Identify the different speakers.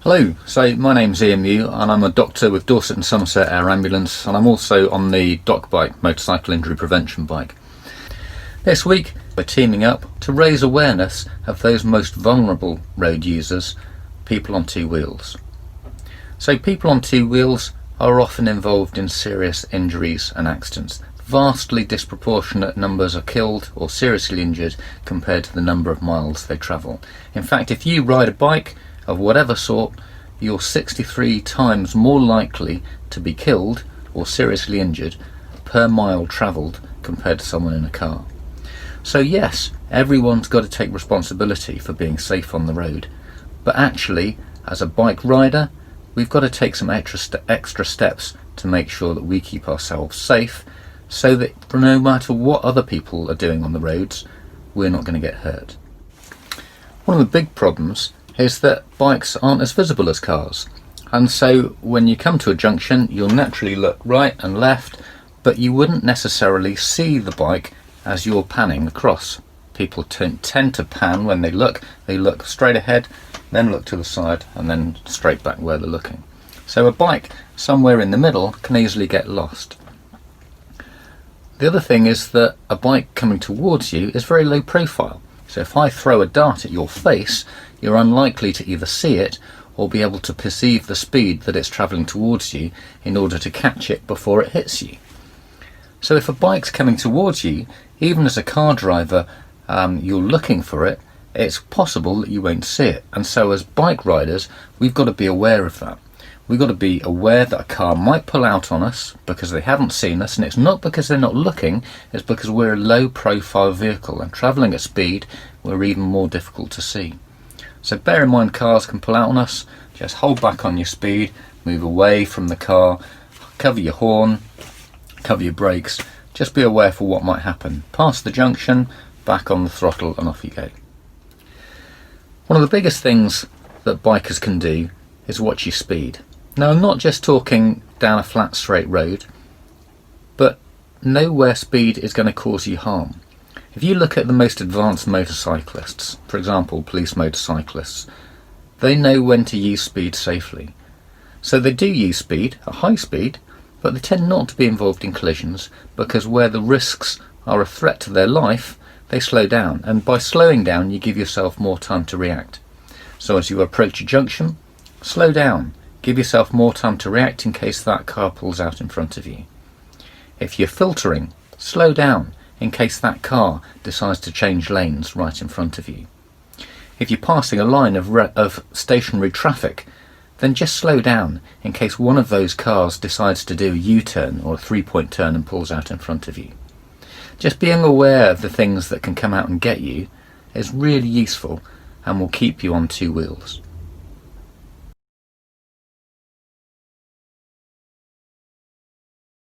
Speaker 1: Hello, so my name's Ian Mew and I'm a doctor with Dorset and Somerset Air Ambulance, and I'm also on the DocBike motorcycle injury prevention bike. This week we're teaming up to raise awareness of those most vulnerable road users, people on two wheels. So people on two wheels are often involved in serious injuries and accidents. Vastly disproportionate numbers are killed or seriously injured compared to the number of miles they travel. In fact, if you ride a bike of whatever sort, you're 63 times more likely to be killed or seriously injured per mile travelled compared to someone in a car. So yes, everyone's got to take responsibility for being safe on the road, but actually, as a bike rider, we've got to take some extra steps to make sure that we keep ourselves safe, so that no matter what other people are doing on the roads, we're not going to get hurt. One of the big problems is that bikes aren't as visible as cars, and so when you come to a junction you'll naturally look right and left, but you wouldn't necessarily see the bike as you're panning across. People tend to pan when they look straight ahead, then look to the side, and then straight back where they're looking. So a bike somewhere in the middle can easily get lost. The other thing is that a bike coming towards you is very low profile. So if I throw a dart at your face, you're unlikely to either see it or be able to perceive the speed that it's travelling towards you in order to catch it before it hits you. So if a bike's coming towards you, even as a car driver, you're looking for it, it's possible that you won't see it. And so as bike riders, we've got to be aware of that. We've got to be aware that a car might pull out on us because they haven't seen us, and it's not because they're not looking, it's because we're a low profile vehicle, and travelling at speed we're even more difficult to see. So bear in mind, cars can pull out on us. Just hold back on your speed, move away from the car, cover your horn, cover your brakes, just be aware for what might happen. Past the junction, back on the throttle, and off you go. One of the biggest things that bikers can do is watch your speed. Now, I'm not just talking down a flat straight road, but know where speed is going to cause you harm. If you look at the most advanced motorcyclists, for example police motorcyclists, they know when to use speed safely. So they do use speed, a high speed, but they tend not to be involved in collisions, because where the risks are a threat to their life, they slow down, and by slowing down you give yourself more time to react. So as you approach a junction, slow down, give yourself more time to react in case that car pulls out in front of you. If you're filtering, slow down in case that car decides to change lanes right in front of you. If you're passing a line of stationary traffic, then just slow down in case one of those cars decides to do a U-turn or a three-point turn and pulls out in front of you. Just being aware of the things that can come out and get you is really useful and will keep you on two wheels.